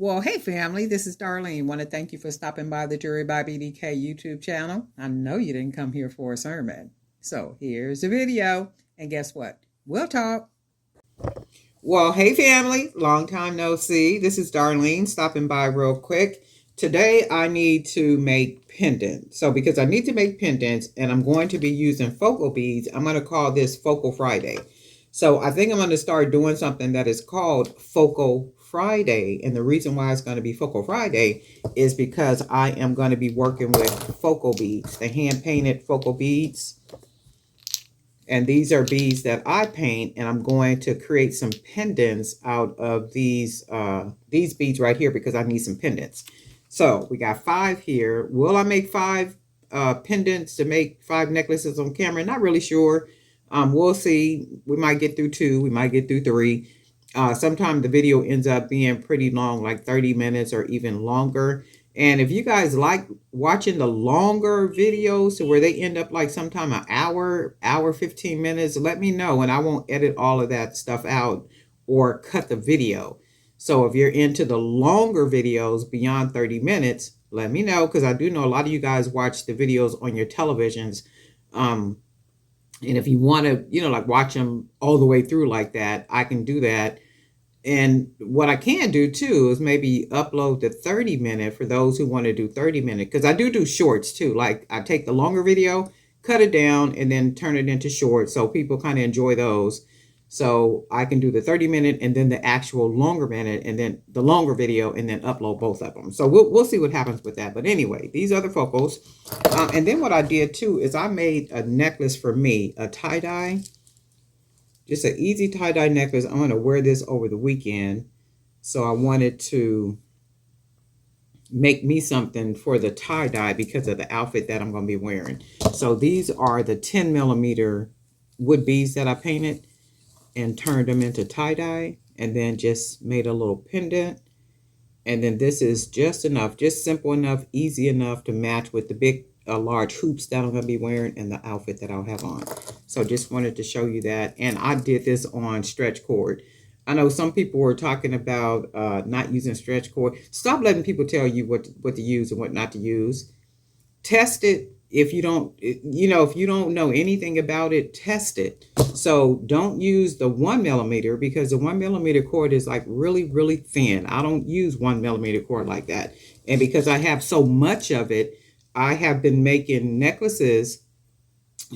Well, hey family, this is Darlene. Want to thank you for stopping by the Jury by BDK YouTube channel. I know you didn't come here for a sermon. So here's the video. And guess what? We'll talk. Well, hey family, long time no see. This is Darlene stopping by real quick. Today I need to make pendants. So because I need to make pendants and I'm going to be using focal beads, I'm going to call this Focal Friday. So I think I'm going to start doing something that is called Focal Friday. And the reason why it's going to be Focal Friday is because I am going to be working with focal beads, the hand painted focal beads. And these are beads that I paint, and I'm going to create some pendants out of these beads right here because I need some pendants. So we got 5 here. Will I make 5 pendants to make 5 necklaces on camera? Not really sure. We'll see. We might get through 2. We might get through 3. Sometimes the video ends up being pretty long, like 30 minutes or even longer. And if you guys like watching the longer videos to where they end up like sometime an hour, 15 minutes, let me know and I won't edit all of that stuff out or cut the video. So if you're into the longer videos beyond 30 minutes, let me know, because I do know a lot of you guys watch the videos on your televisions. And if you want to, like watch them all the way through like that, I can do that. And what I can do too is maybe upload the 30-minute for those who want to do 30-minute, because I do shorts too. Like I take the longer video, cut it down, and then turn it into shorts so people kind of enjoy those. So I can do the 30-minute and then the actual longer minute and then the longer video and then upload both of them. So we'll see what happens with that. But anyway, these are the focals. And then what I did too is I made a necklace for me, a tie-dye. Just an easy tie-dye necklace. I'm going to wear this over the weekend. So I wanted to make me something for the tie-dye because of the outfit that I'm going to be wearing. So these are the 10mm wood beads that I painted and turned them into tie-dye, and then just made a little pendant. And then this is just enough, just simple enough, easy enough to match with the big large hoops that I'm going to be wearing and the outfit that I'll have on. So just wanted to show you that. And I did this on stretch cord. I know some people were talking about not using stretch cord. Stop letting people tell you what to use and what not to use. Test it. If you don't, if you don't know anything about it, test it. So don't use the 1mm, because the 1mm cord is like really, really thin. I don't use 1mm cord like that. And because I have so much of it, I have been making necklaces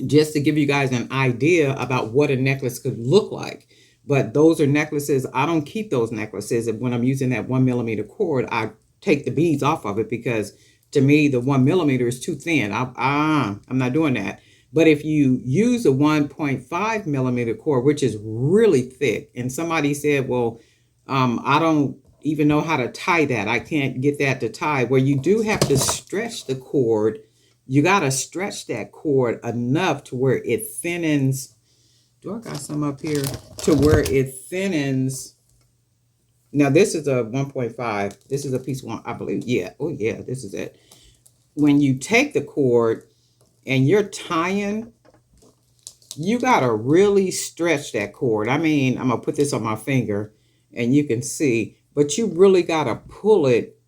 just to give you guys an idea about what a necklace could look like. But those are necklaces. I don't keep those necklaces. And when I'm using that 1mm cord, I take the beads off of it, because to me, the 1mm is too thin. I'm not doing that. But if you use a 1.5mm cord, which is really thick, and somebody said, well, I don't even know how to tie that. I can't get that to tie. Well, you do have to stretch the cord. You got to stretch that cord enough to where it thinnens. Do I got some up here? To where it thinnens. Now, this is a 1.5. This is a piece 1, I believe. Yeah. Oh, yeah. This is it. When you take the cord and you're tying, you got to really stretch that cord. I mean, I'm going to put this on my finger and you can see, but you really got to pull it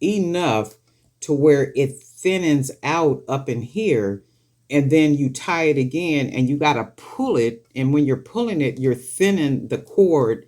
enough to where it thinnens out up in here. And then you tie it again and you got to pull it. And when you're pulling it, you're thinning the cord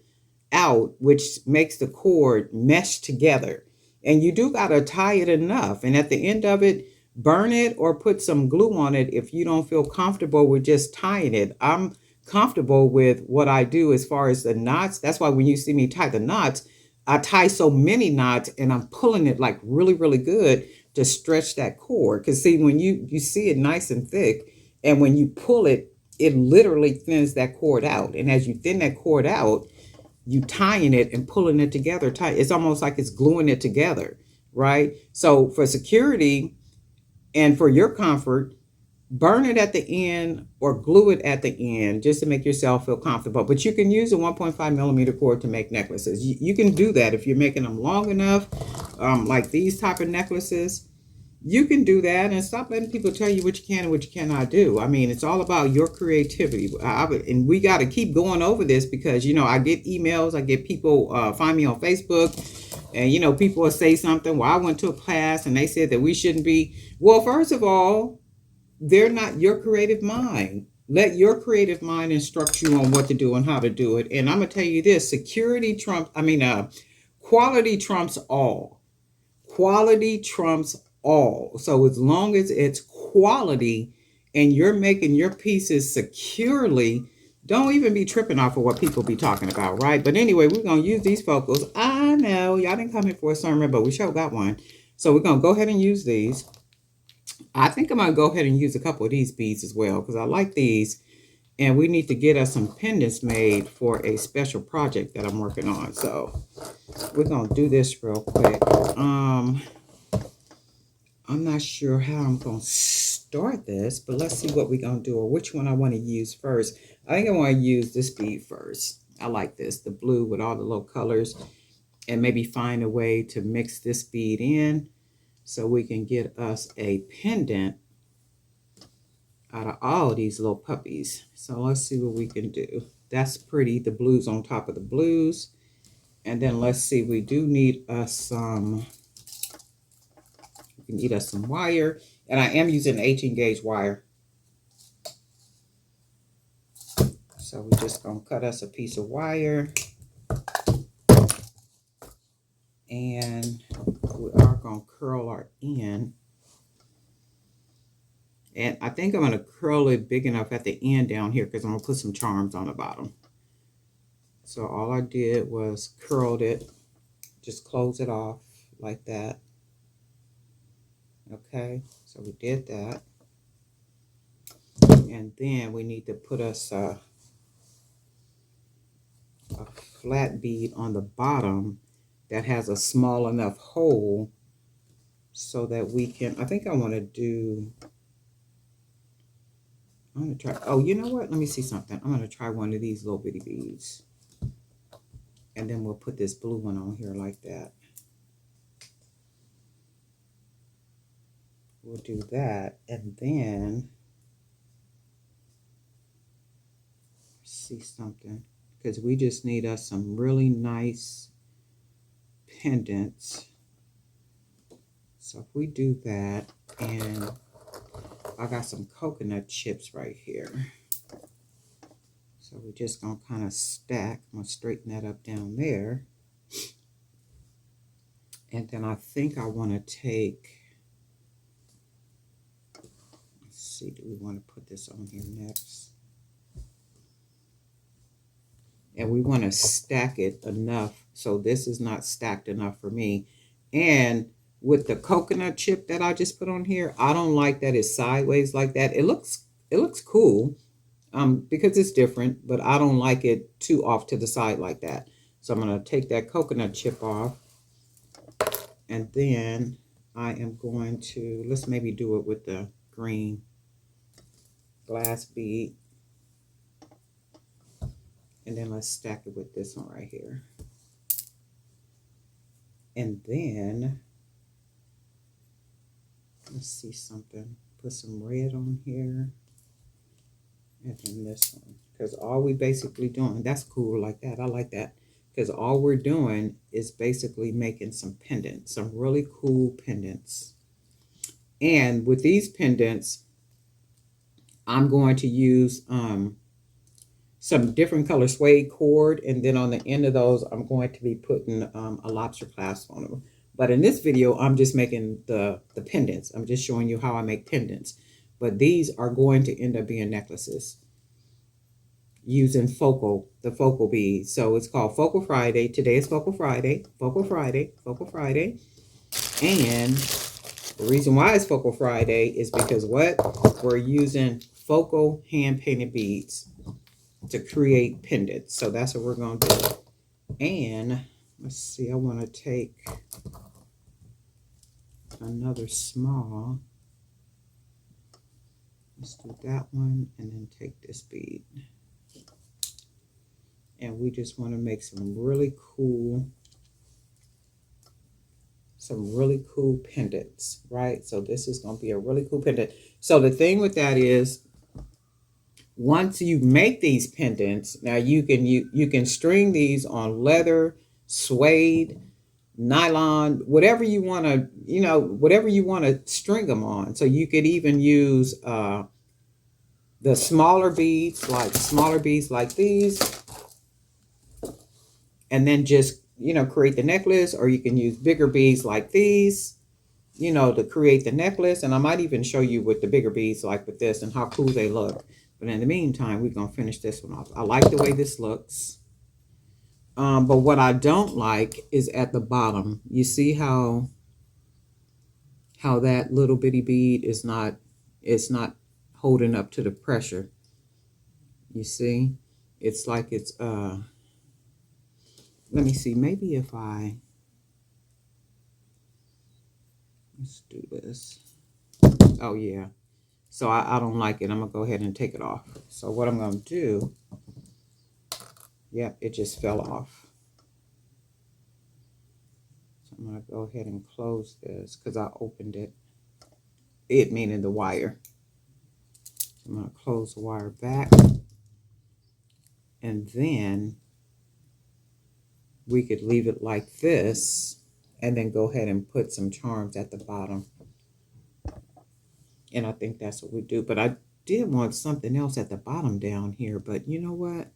out, which makes the cord mesh together. And you do got to tie it enough. And at the end of it, burn it or put some glue on it if you don't feel comfortable with just tying it. I'm comfortable with what I do as far as the knots. That's why when you see me tie the knots, I tie so many knots and I'm pulling it like really, really good to stretch that cord. Because see, when you see it nice and thick, and when you pull it, it literally thins that cord out. And as you thin that cord out, you tying it and pulling it together tight. It's almost like it's gluing it together, right? So for security and for your comfort, burn it at the end or glue it at the end just to make yourself feel comfortable. But you can use a 1.5mm cord to make necklaces. You can do that if you're making them long enough, like these type of necklaces. You can do that, and stop letting people tell you what you can and what you cannot do. I mean, it's all about your creativity. And we got to keep going over this because, I get emails, I get people find me on Facebook, And, you know, people will say something. Well, I went to a class and they said that we shouldn't be. Well, first of all, they're not your creative mind. Let your creative mind instruct you on what to do and how to do it. And I'm going to tell you this, quality trumps all. Quality trumps all. So as long as it's quality and you're making your pieces securely, don't even be tripping off of what people be talking about, right? But anyway, we're going to use these focals. I know y'all didn't come here for a sermon, but we sure got one. So we're going to go ahead and use these. I think I'm going to go ahead and use a couple of these beads as well because I like these. And we need to get us some pendants made for a special project that I'm working on. So we're going to do this real quick. I'm not sure how I'm going to start this, but let's see what we're going to do or which one I want to use first. I think I want to use this bead first. I like this, the blue with all the little colors, and maybe find a way to mix this bead in so we can get us a pendant out of all of these little puppies. So let's see what we can do. That's pretty, the blues on top of the blues. And then let's see, we do need us some... We need us some wire, and I am using 18 gauge wire. So we're just gonna cut us a piece of wire, and we are gonna curl our end. And I think I'm gonna curl it big enough at the end down here because I'm gonna put some charms on the bottom. So all I did was curled it, just close it off like that. Okay, so we did that. And then we need to put us a flat bead on the bottom that has a small enough hole so that we can, I think I want to do, I'm going to try, oh, you know what? Let me see something. I'm going to try one of these little bitty beads. And then we'll put this blue one on here like that. We'll do that. And then, see something. Because we just need us some really nice pendants. So if we do that, and I got some coconut chips right here. So we're just going to kind of stack. I'm going to straighten that up down there. And then I think I want to take, let's see, do we want to put this on here next? And we want to stack it enough so this is not stacked enough for me. And with the coconut chip that I just put on here, I don't like that it's sideways like that. It looks cool because it's different, but I don't like it too off to the side like that. So I'm going to take that coconut chip off, and then I am going to, let's maybe do it with the green glass bead. And then let's stack it with this one right here. And then, let's see something. Put some red on here. And then this one. Because all we basically doing, that's cool like that. I like that. Because all we're doing is basically making some pendants. Some really cool pendants. And with these pendants, I'm going to use some different color suede cord, and then on the end of those I'm going to be putting a lobster clasp on them. But in this video I'm just making the pendants. I'm just showing you how I make pendants, but these are going to end up being necklaces using the focal beads. So it's called Focal Friday. Today is Focal Friday. And the reason why it's Focal Friday is because what? We're using focal hand painted beads to create pendants. So that's what we're going to do. And let's see, I want to take another small. Let's do that one and then take this bead. And we just want to make some really cool pendants, right? So this is going to be a really cool pendant. So the thing with that is, once you make these pendants, now you can string these on leather, suede, nylon, whatever you want to, whatever you want to string them on. So you could even use the smaller beads like these, and then just, create the necklace, or you can use bigger beads like these, to create the necklace. And I might even show you with the bigger beads like with this and how cool they look. But in the meantime, we're going to finish this one off. I like the way this looks. But what I don't like is at the bottom. You see how that little bitty bead is not, it's not holding up to the pressure. You see? It's like it's, let me see, maybe if let's do this. Oh yeah. So I don't like it. I'm going to go ahead and take it off. So what I'm going to do, yep, it just fell off. So I'm going to go ahead and close this because I opened it. It meaning the wire. I'm going to close the wire back. And then we could leave it like this and then go ahead and put some charms at the bottom. And I think that's what we do. But I did want something else at the bottom down here. But you know what?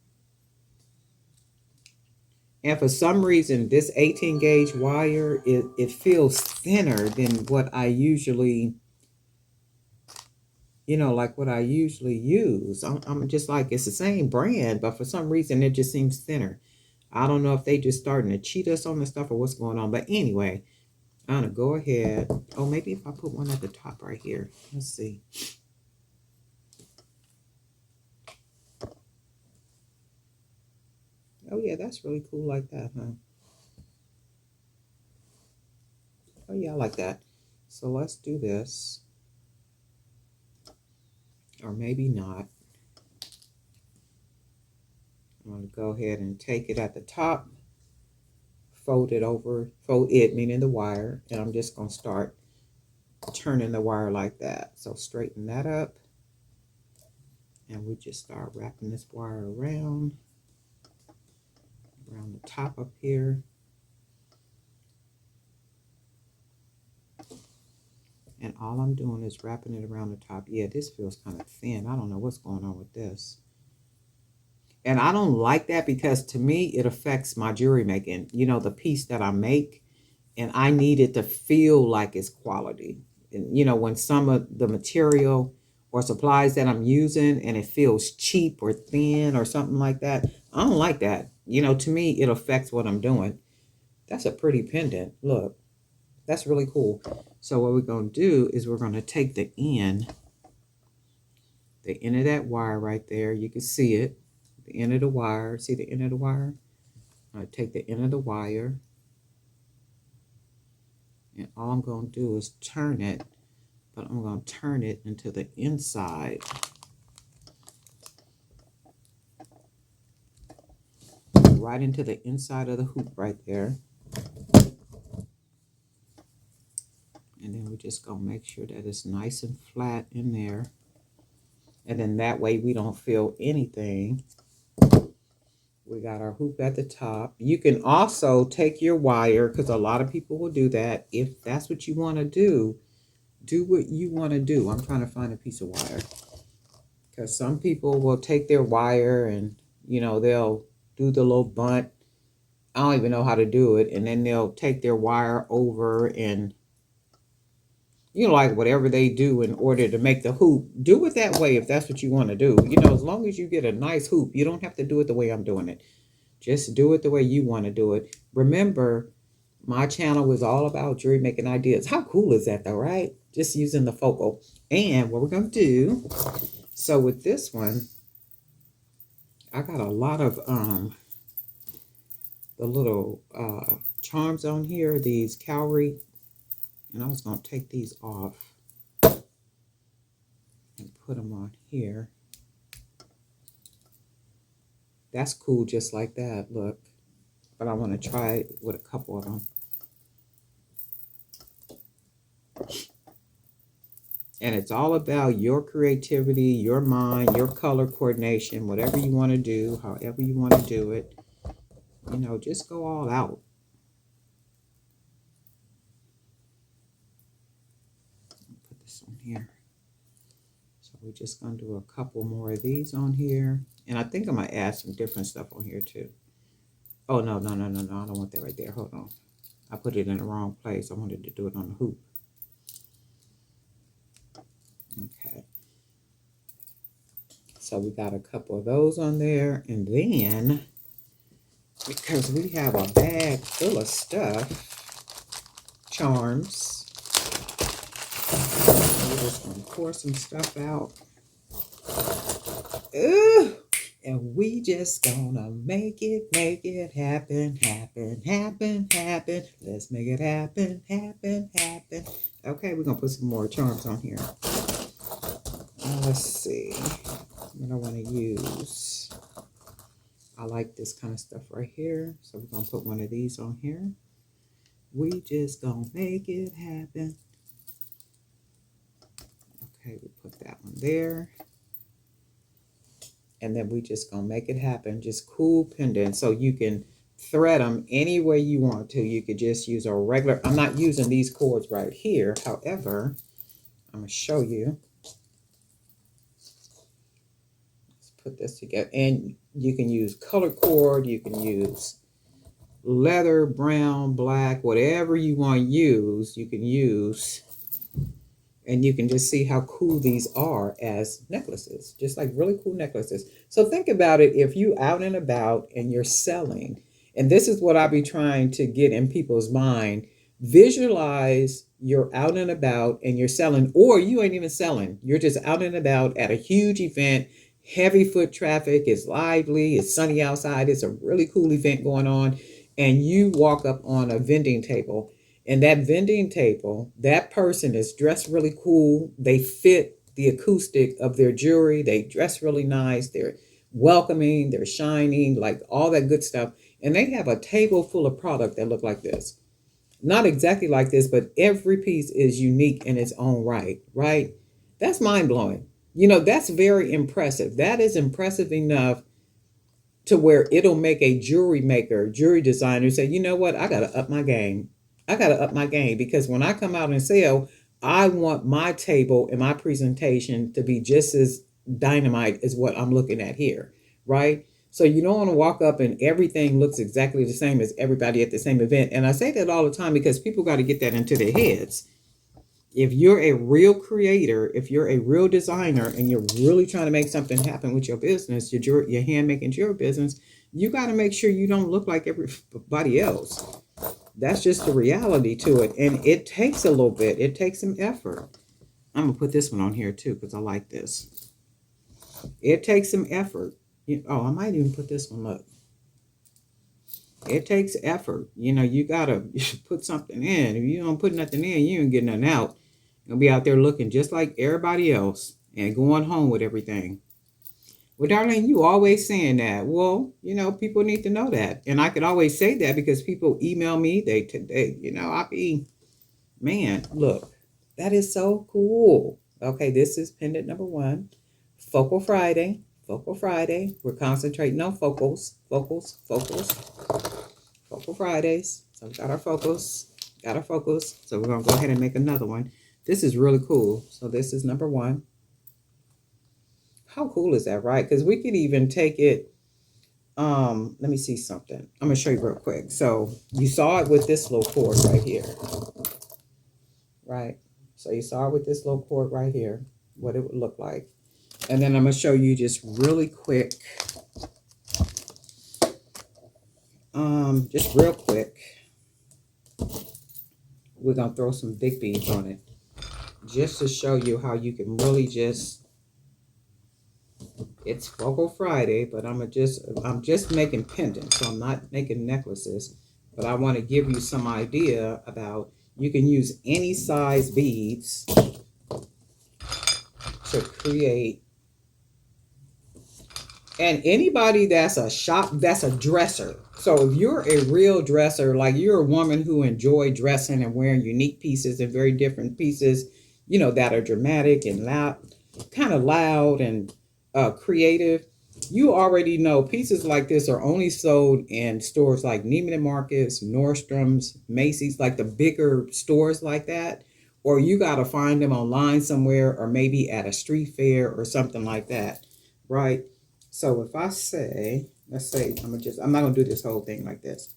And for some reason, this 18 gauge wire, it feels thinner than what I usually, like what I usually use. I'm just like, it's the same brand, but for some reason, it just seems thinner. I don't know if they just starting to cheat us on the stuff or what's going on. But anyway, I'm going to go ahead. Oh, maybe if I put one at the top right here. Let's see. Oh, yeah, that's really cool like that, huh? Oh, yeah, I like that. So let's do this. Or maybe not. I'm going to go ahead and take it at the top. Fold it over. Fold it, meaning the wire. And I'm just going to start turning the wire like that. So straighten that up. And we just start wrapping this wire around the top up here. And all I'm doing is wrapping it around the top. Yeah, this feels kind of thin. I don't know what's going on with this. And I don't like that because to me, it affects my jewelry making. The piece that I make. And I need it to feel like it's quality. And, when some of the material or supplies that I'm using and it feels cheap or thin or something like that, I don't like that. To me, it affects what I'm doing. That's a pretty pendant. Look, that's really cool. So what we're going to do is we're going to take the end of that wire right there. You can see it, the end of the wire. See the end of the wire? I'm going to take the end of the wire. And all I'm going to do is turn it, but I'm going to turn it into the inside. Right into the inside of the hoop right there. And then we're just going to make sure that it's nice and flat in there. And then that way we don't feel anything. We got our hoop at the top. You can also take your wire, because a lot of people will do that. If that's what you want to do what you want to do. I'm trying to find a piece of wire. Because some people will take their wire and, they'll do the little bunt. I don't even know how to do it. And then they'll take their wire over and, like whatever they do in order to make the hoop. Do it that way if that's what you want to do. As long as you get a nice hoop, you don't have to do it the way I'm doing it. Just do it the way you want to do it. Remember, my channel is all about jewelry making ideas. How cool is that though, right? Just using the focal. And what we're going to do, so with this one, I got a lot of the little charms on here, these cowrie, and I was going to take these off and put them on here. That's cool just like that, look. But I want to try it with a couple of them. And it's all about your creativity, your mind, your color coordination, whatever you want to do, however you want to do it. Just go all out. this on here. So we're just going to do a couple more of these on here. And I think I'm going to add some different stuff on here too. Oh, no. I don't want that right there. Hold on. I put it in the wrong place. I wanted to do it on the hoop. Okay. So we got a couple of those on there. And then, because we have a bag full of stuff, charms, we're just going to pour some stuff out. Ooh. And we just gonna make it happen. Let's make it happen. Okay, we're gonna put some more charms on here. Let's see what I want to use. I like this kind of stuff right here, so we're gonna put one of these on here. We just gonna make it happen. Okay, we put that one there. And then we just gonna make it happen. Just cool pendants, so you can thread them any way you want to. You could just use a regular, I'm not using these cords right here. However, I'm gonna show you. Let's put this together. And you can use colored cord, you can use leather, brown, black, whatever you want to use, you can use. And you can just see how cool these are as necklaces, just like really cool necklaces. So think about it, if you out and about and you're selling, and this is what I be trying to get in people's mind, visualize you're out and about and you're selling, or you ain't even selling. You're just out and about at a huge event, heavy foot traffic, it's lively, it's sunny outside, it's a really cool event going on, and you walk up on a vending table. And that vending table, that person is dressed really cool. They fit the acoustic of their jewelry. They dress really nice. They're welcoming. They're shining, like all that good stuff. And they have a table full of product that look like this. Not exactly like this, but every piece is unique in its own right, right? That's mind-blowing. You know, that's very impressive. That is impressive enough to where it'll make a jewelry maker, jewelry designer say, you know what, I got to up my game. I got to up my game, because when I come out and sell, I want my table and my presentation to be just as dynamite as what I'm looking at here, right? So you don't want to walk up and everything looks exactly the same as everybody at the same event. And I say that all the time because people got to get that into their heads. If you're a real creator, if you're a real designer, and you're really trying to make something happen with your business, your handmaking jewelry business, you got to make sure you don't look like everybody else. That's just the reality to it. And it takes a little bit. It takes some effort. I'm going to put this one on here too, because I like this. It takes some effort. I might even put this one up. It takes effort. You know, you got to put something in. If you don't put nothing in, you ain't get nothing out. You'll be out there looking just like everybody else and going home with everything. Well, Darlene, you always saying that. Well, you know, people need to know that. And I could always say that because people email me. They I be, man, look, that is so cool. Okay, this is pendant number 1. Focal Friday. We're concentrating on focals. Focal Fridays. So we got our focals. So we're going to go ahead and make another one. This is really cool. So this is number 1. How cool is that, right? Because we could even take it, let me see something. I'm going to show you real quick. So you saw it with this little cord right here, right? So you saw it with this little cord right here, what it would look like. And then I'm going to show you just really quick, just real quick. We're going to throw some big beads on it just to show you how you can really just, it's Focal Friday, but I'm just making pendants, so I'm not making necklaces. But I want to give you some idea about, you can use any size beads to create. And anybody that's a dresser. So if you're a real dresser, like you're a woman who enjoy dressing and wearing unique pieces and very different pieces, you know, that are dramatic and loud, kind of loud and creative, you already know pieces like this are only sold in stores like Neiman Marcus, Nordstrom's, Macy's, like the bigger stores like that, or you got to find them online somewhere, or maybe at a street fair or something like that, right? So if I say, let's say, I'm not gonna do this whole thing like this,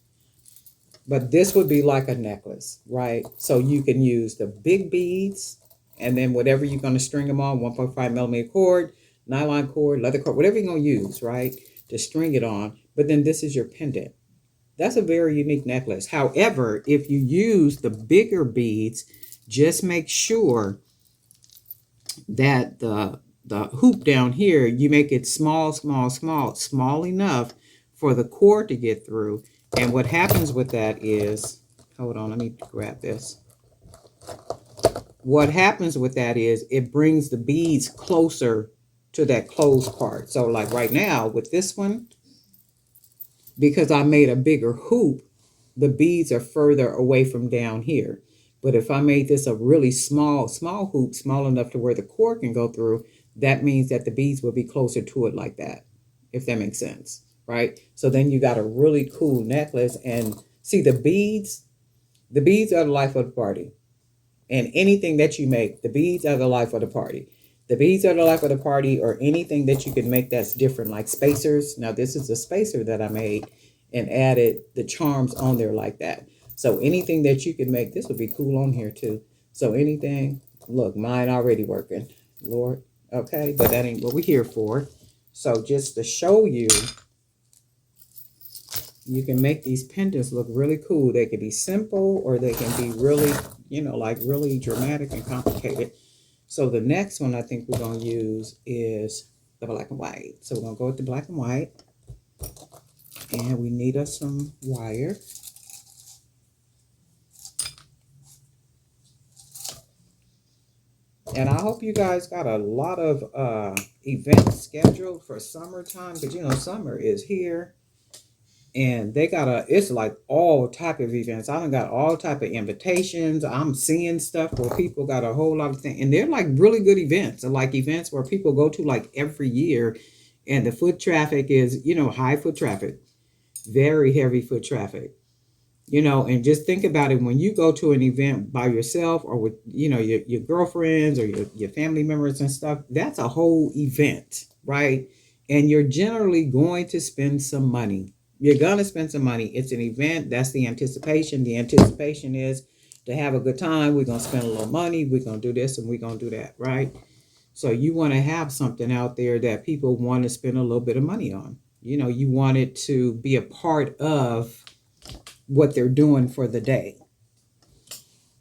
but this would be like a necklace, right? So you can use the big beads, and then whatever you're gonna string them on, 1.5 millimeter cord, nylon cord, leather cord, whatever you're gonna use, right, to string it on. But then this is your pendant. That's a very unique necklace. However, if you use the bigger beads, just make sure that the hoop down here, you make it small, small, small, small enough for the cord to get through. And what happens with that is, hold on, let me grab this. What happens with that is it brings the beads closer to that closed part. So like right now with this one, because I made a bigger hoop, the beads are further away from down here. But if I made this a really small hoop, small enough to where the cord can go through, that means that the beads will be closer to it like that, if that makes sense, right? So then you got a really cool necklace. And see, the beads are the life of the party. And anything that you make, the beads are the life of the party. The beads are the life of the party, or anything that you can make that's different, like spacers. Now, this is a spacer that I made and added the charms on there like that. So anything that you can make, this would be cool on here too. So anything, look, mine already working, Lord. Okay, but that ain't what we're here for. So just to show you, you can make these pendants look really cool. They can be simple, or they can be really, like really dramatic and complicated. So the next one I think we're going to use is the black and white. So we're going to go with the black and white. And we need us some wire. And I hope you guys got a lot of events scheduled for summertime, because summer is here. And they got it's like all type of events. I done got all type of invitations. I'm seeing stuff where people got a whole lot of things. And they're like really good events. They're like events where people go to like every year. And the foot traffic is, high foot traffic. Very heavy foot traffic. And just think about it. When you go to an event by yourself, or with, your girlfriends or your family members and stuff, that's a whole event, right? And you're generally going to spend some money. You're going to spend some money. It's an event. That's the anticipation. The anticipation is to have a good time. We're going to spend a little money. We're going to do this and we're going to do that, right? So you want to have something out there that people want to spend a little bit of money on. You want it to be a part of what they're doing for the day.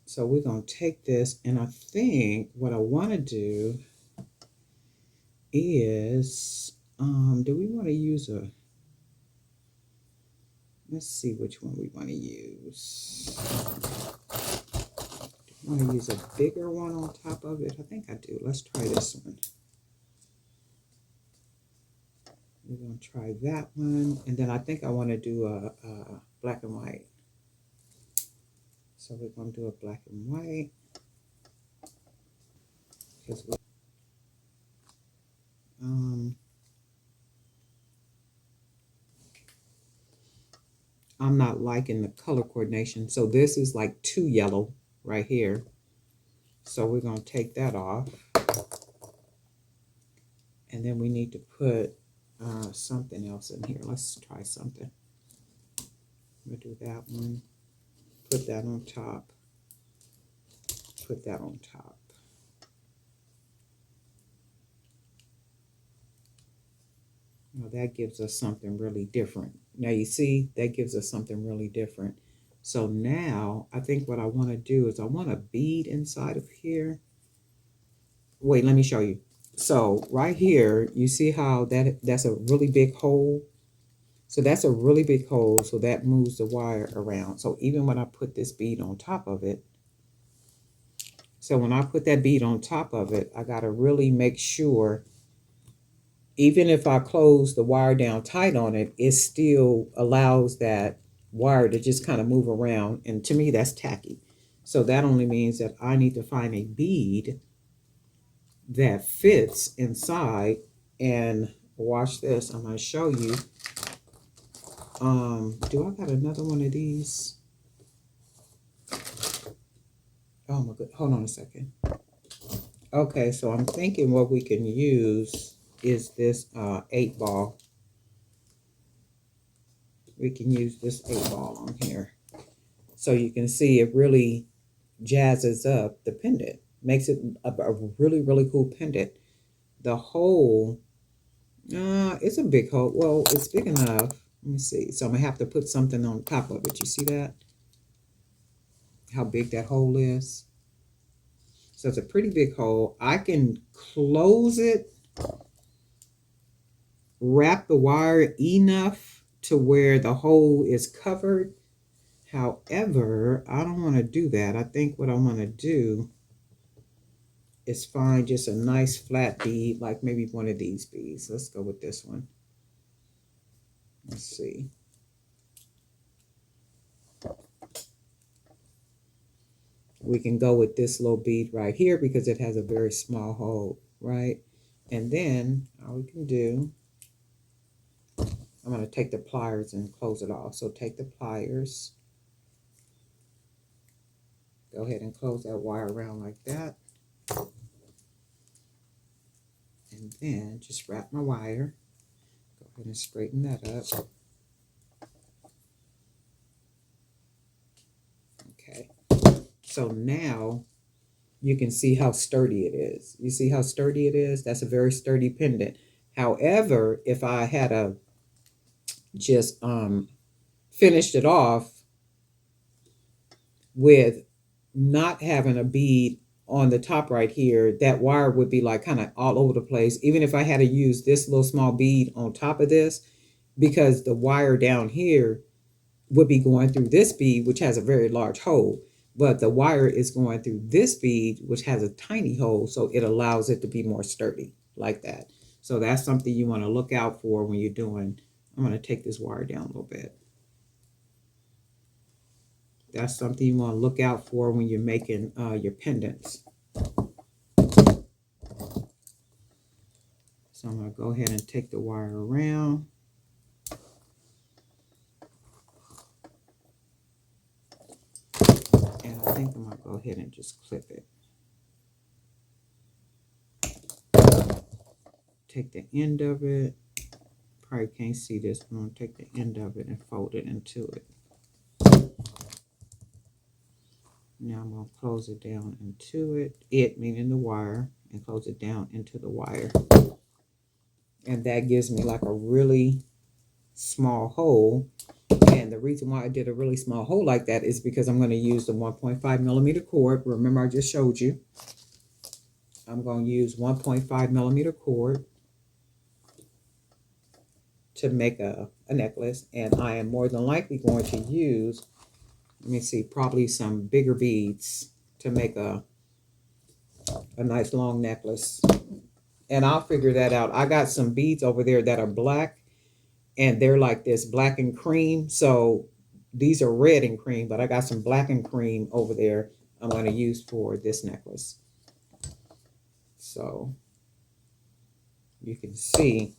So we're going to take this, and I think what I want to do is, do we want to use let's see which one we want to use. I want to use a bigger one on top of it. I think I do. Let's try this one. We're going to try that one. And then I think I want to do a black and white. So we're going to do a black and white. Because I'm not liking the color coordination. So this is like too yellow right here. So we're going to take that off. And then we need to put something else in here. Let's try something. I'm going to do that one. Put that on top. Put that on top. Now that gives us something really different. Now you see, that gives us something really different. So now I think what I want to do is I want a bead inside of here. Wait, let me show you. So right here, you see how that's a really big hole? So that's a really big hole, so that moves the wire around. So even when I put this bead on top of it, so when I put that bead on top of it, I got to really make sure, even if I close the wire down tight on it, it still allows that wire to just kind of move around. And to me, that's tacky. So that only means that I need to find a bead that fits inside. And watch this. I'm going to show you. Do I got another one of these? Oh, Oh my god, hold on a second. Okay, so I'm thinking what we can use is this 8-ball. We can use this 8-ball on here. So you can see it really jazzes up the pendant. Makes it a really, really cool pendant. The hole, it's a big hole. Well, it's big enough. Let me see. So I'm going to have to put something on top of it. You see that? How big that hole is? So it's a pretty big hole. I can close it, wrap the wire enough to where the hole is covered. However, I don't want to do that. I think what I want to do is find just a nice flat bead, like maybe one of these beads. Let's go with this one. Let's see. We can go with this little bead right here because it has a very small hole, right? And then all we can do, I'm going to take the pliers and close it off. So take the pliers, go ahead and close that wire around like that. And then just wrap my wire. Go ahead and straighten that up. Okay. So now you can see how sturdy it is. You see how sturdy it is? That's a very sturdy pendant. However, if I had a just finished it off with not having a bead on the top right here, that wire would be like kind of all over the place. Even if I had to use this little small bead on top of this, because the wire down here would be going through this bead, which has a very large hole. But the wire is going through this bead, which has a tiny hole, so it allows it to be more sturdy like that. So that's something you want to look out for when you're doing. I'm going to take this wire down a little bit. That's something you want to look out for when you're making your pendants. So I'm going to go ahead and take the wire around. And I think I'm going to go ahead and just clip it. Take the end of it. Probably can't see this, but I'm going to take the end of it and fold it into it. Now I'm going to close it down into it meaning the wire, and close it down into the wire. And that gives me like a really small hole. And the reason why I did a really small hole like that is because I'm going to use the 1.5 millimeter cord. Remember, I just showed you. I'm going to use 1.5 millimeter cord to make a necklace. And I am more than likely going to use, let me see, probably some bigger beads to make a nice long necklace. And I'll figure that out. I got some beads over there that are black, and they're like this black and cream. So these are red and cream, but I got some black and cream over there I'm going to use for this necklace. So you can see.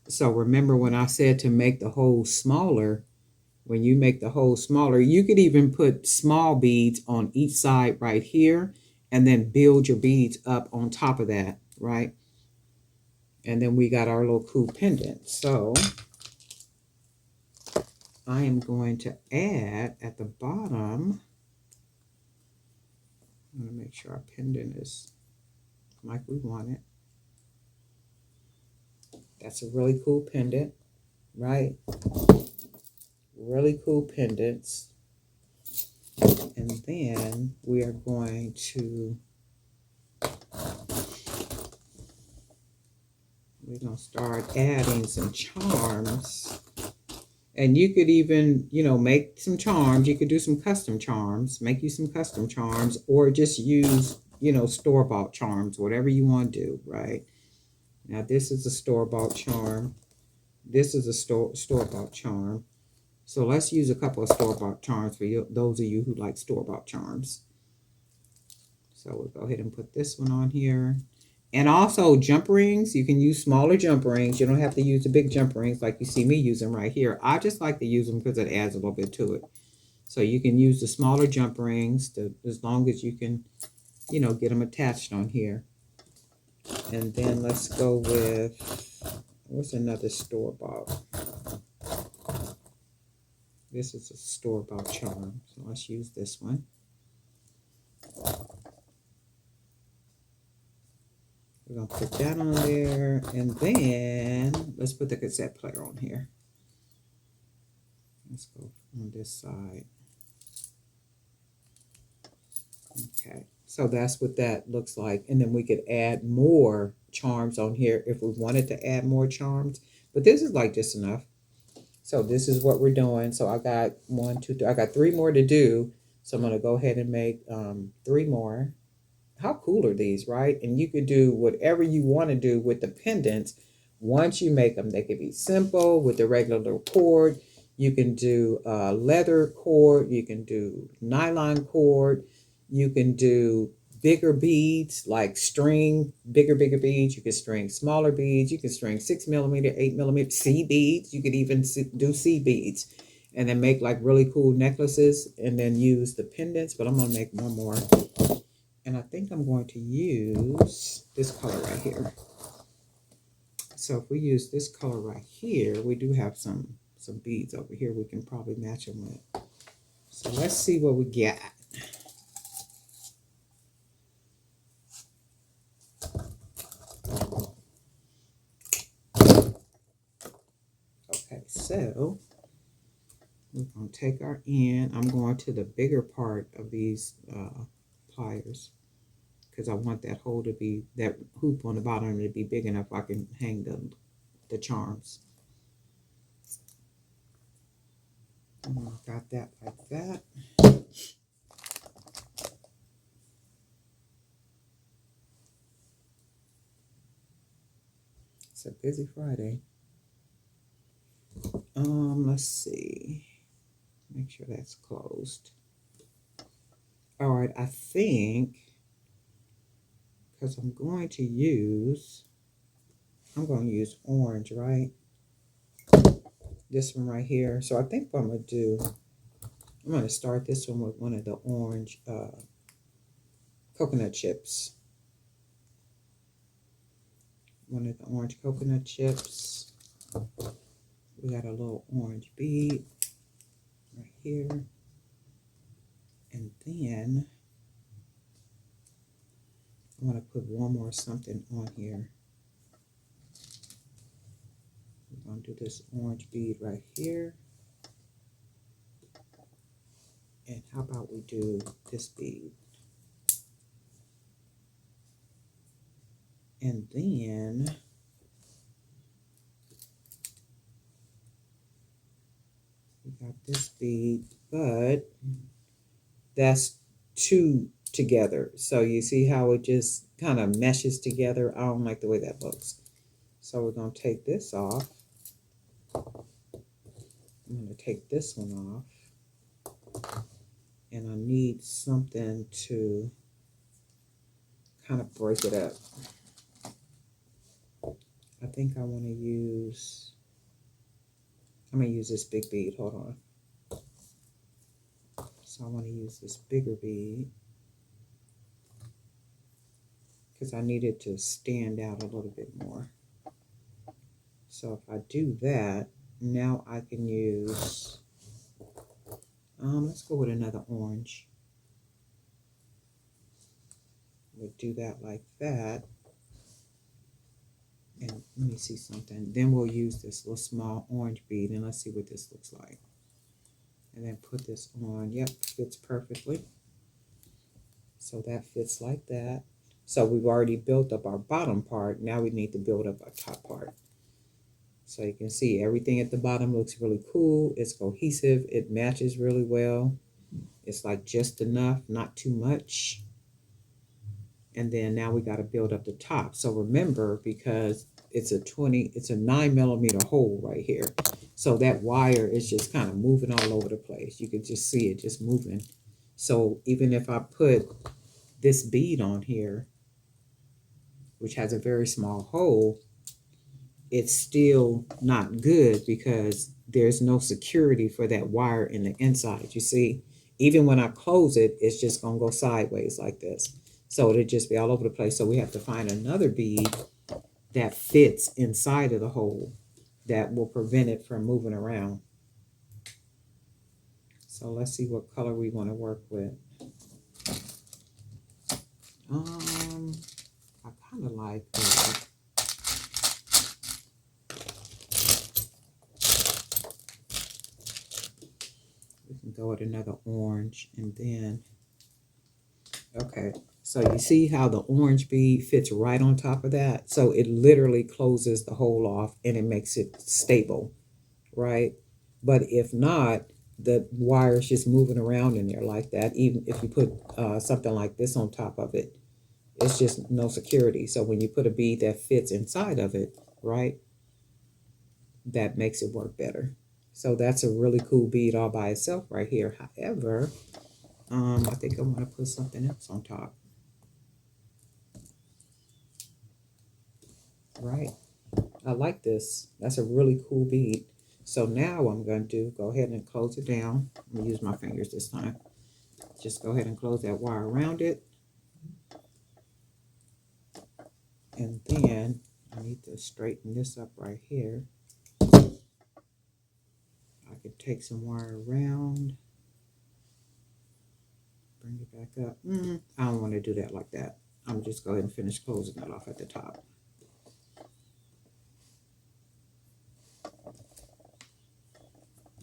So remember when I said to make the hole smaller, when you make the hole smaller, you could even put small beads on each side right here and then build your beads up on top of that, right? And then we got our little cool pendant. So I am going to add at the bottom, I'm going to make sure our pendant is like we want it. That's a really cool pendant, right? Really cool pendants. And then we are going to, we're going to start adding some charms. And you could even, you know, make some charms. You could do some custom charms, make you some custom charms, or just use, you know, store-bought charms, whatever you want to do, right? Now, this is a store-bought charm. This is a store-bought charm. So let's use a couple of store-bought charms for you, those of you who like store-bought charms. So we'll go ahead and put this one on here. And also jump rings. You can use smaller jump rings. You don't have to use the big jump rings like you see me using right here. I just like to use them because it adds a little bit to it. So you can use the smaller jump rings as long as you can, you know, get them attached on here. And then let's go with, what's another store-bought? This is a store-bought charm, so let's use this one. We're going to put that on there, and then let's put the cassette player on here. Let's go on this side. Okay, so that's what that looks like. And then we could add more charms on here if we wanted to add more charms. But this is like just enough. So this is what we're doing. So I got 1, 2, 3. I got 3 more to do. So I'm going to go ahead and make 3 more. How cool are these, right? And you could do whatever you want to do with the pendants. Once you make them, they could be simple with the regular little cord. You can do leather cord. You can do nylon cord. You can do bigger beads, like string, bigger beads. You can string smaller beads. You can string 6mm, 8mm, C beads. You could even do C beads. And then make like really cool necklaces and then use the pendants. But I'm going to make one more. And I think I'm going to use this color right here. So if we use this color right here, we do have some beads over here we can probably match them with. So let's see what we get. Okay, so we're going to take our end. I'm going to the bigger part of these pliers, because I want that hole to be, that hoop on the bottom to be big enough I can hang the charms. Got that like that. It's a busy Friday. Let's see. Make sure that's closed. All right, I think, because I'm going to use orange, right? This one right here. So I think what I'm going to do, I'm going to start this one with one of the orange coconut chips. One of the orange coconut chips. We got a little orange bead right here. And then I'm going to put one more something on here. We're going to do this orange bead right here. And how about we do this bead? And then we got this bead, but that's 2 together. So you see how it just kind of meshes together? I don't like the way that looks. So we're going to take this off. I'm going to take this one off. And I need something to kind of break it up. I think I want to use, I'm going to use this big bead. Hold on. So I want to use this bigger bead because I need it to stand out a little bit more. So if I do that, now I can use, let's go with another orange. We'll do that like that. And let me see something. Then we'll use this little small orange bead and let's see what this looks like. And then put this on. Yep, fits perfectly. So that fits like that. So we've already built up our bottom part. Now we need to build up our top part. So you can see everything at the bottom looks really cool. It's cohesive. It matches really well. It's like just enough, not too much. And then now we got to build up the top. So remember, because it's a 9mm hole right here. So that wire is just kind of moving all over the place. You can just see it just moving. So even if I put this bead on here, which has a very small hole, it's still not good because there's no security for that wire in the inside. You see, even when I close it, it's just going to go sideways like this. So it'll just be all over the place. So we have to find another bead that fits inside of the hole that will prevent it from moving around. So let's see what color we want to work with. I kind of like we can go with another orange, and then okay, so you see how the orange bead fits right on top of that? So it literally closes the hole off and it makes it stable, right? But if not, the wire is just moving around in there like that. Even if you put something like this on top of it, it's just no security. So when you put a bead that fits inside of it, right, that makes it work better. So that's a really cool bead all by itself right here. However, I think I want to put something else on top. Right. I like this. That's a really cool bead. So now I'm going to go ahead and close it down. I'm going to use my fingers this time. Just go ahead and close that wire around it. And then I need to straighten this up right here. I could take some wire around. Bring it back up. I don't want to do that like that. I'm just go ahead and finish closing that off at the top.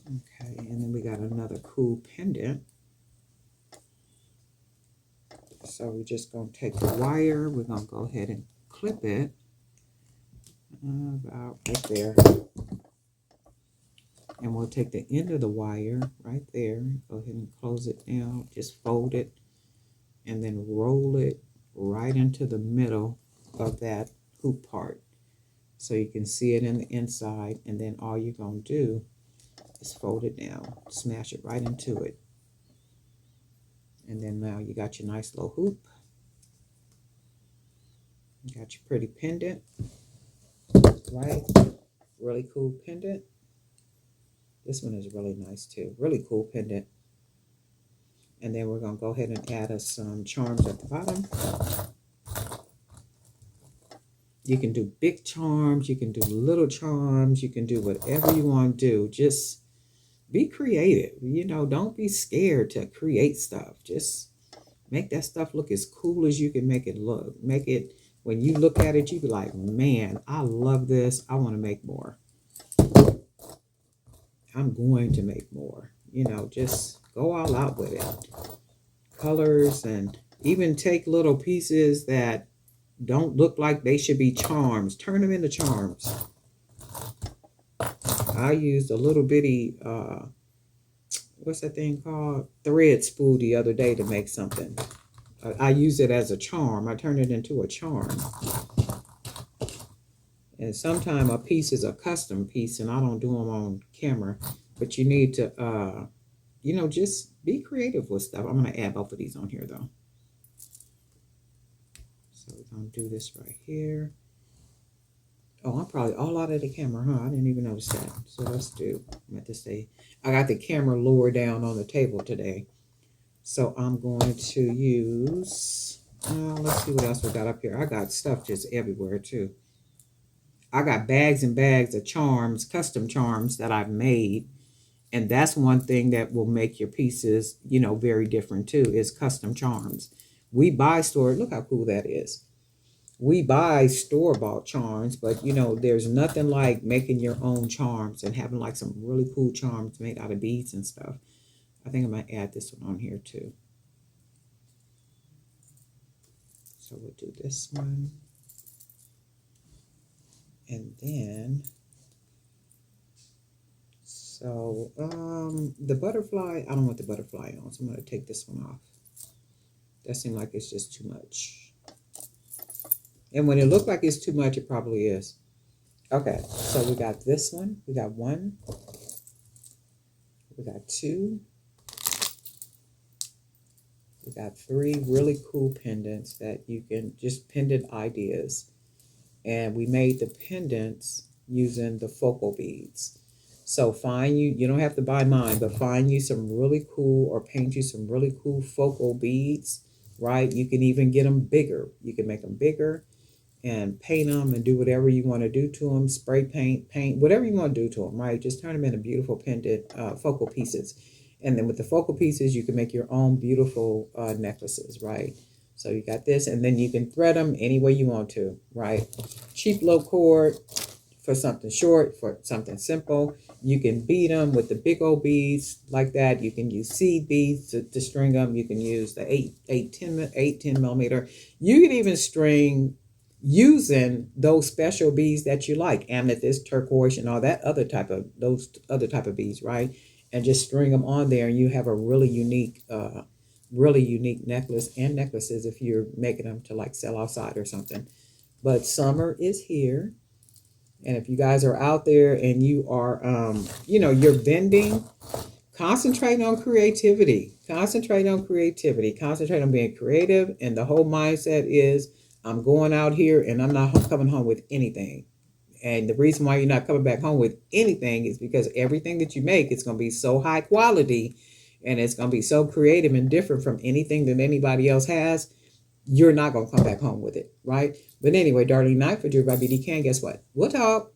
Okay, and then we got another cool pendant. So we're just going to take the wire. We're going to go ahead and clip it about right there. And we'll take the end of the wire right there. Go ahead and close it down. Just fold it and then roll it right into the middle of that hoop part. So you can see it in the inside. And then all you're going to do is fold it down. Smash it right into it. And then now you got your nice little hoop. You got your pretty pendant, right? Really cool pendant. This one is really nice too. Really cool pendant. And then we're going to go ahead and add us some charms at the bottom. You can do big charms. You can do little charms. You can do whatever you want to do. Just be creative. You know, don't be scared to create stuff. Just make that stuff look as cool as you can make it look. Make it, when you look at it, you be like, man, I love this. I want to make more. I'm going to make more. You know, just go all out with it. Colors, and even take little pieces that don't look like they should be charms. Turn them into charms. I used a little bitty, what's that thing called? Thread spool the other day to make something. I use it as a charm. I turn it into a charm. And sometimes a piece is a custom piece, and I don't do them on camera. But you need to, you know, just be creative with stuff. I'm going to add both of these on here, though. So we're going to do this right here. Oh, I'm probably all out of the camera, huh? I didn't even notice that. So let's do, I meant to say, I got the camera lower down on the table today. So I'm going to use, let's see what else we got up here. I got stuff just everywhere, too. I got bags and bags of charms, custom charms that I've made. And that's one thing that will make your pieces, you know, very different, too, is custom charms. We buy look how cool that is. We buy store-bought charms, but, you know, there's nothing like making your own charms and having, like, some really cool charms made out of beads and stuff. I think I might add this one on here, too. So we'll do this one. And then, so, the butterfly, I don't want the butterfly on, so I'm going to take this one off. That seems like it's just too much. And when it looks like it's too much, it probably is. Okay, so we got this one. We got one. We got two. We got three really cool pendants that you can, just pendant ideas. And we made the pendants using the focal beads. So find you don't have to buy mine, but find you some really cool, or paint you some really cool focal beads, right? You can even get them bigger. You can make them bigger and paint them and do whatever you want to do to them, spray paint, whatever you want to do to them, right? Just turn them into beautiful pendant focal pieces. And then with the focal pieces, you can make your own beautiful necklaces, right? So you got this, and then you can thread them any way you want to, right? Cheap low cord for something short, for something simple. You can bead them with the big old beads like that. You can use seed beads to string them. You can use the 10 millimeter. You can even string using those special beads that you like, amethyst, turquoise, and all that other type of beads, right? And just string them on there, and you have a really unique necklace and necklaces if you're making them to like sell outside or something. But summer is here. And if you guys are out there and you are, you're vending, concentrate on creativity. Concentrate on creativity. Concentrate on being creative. And the whole mindset is, I'm going out here and I'm not coming home with anything. And the reason why you're not coming back home with anything is because everything that you make is going to be so high quality, and it's going to be so creative and different from anything that anybody else has. You're not going to come back home with it, right? But anyway, Darlene Knight for Drew by BDK. Guess what? We'll talk.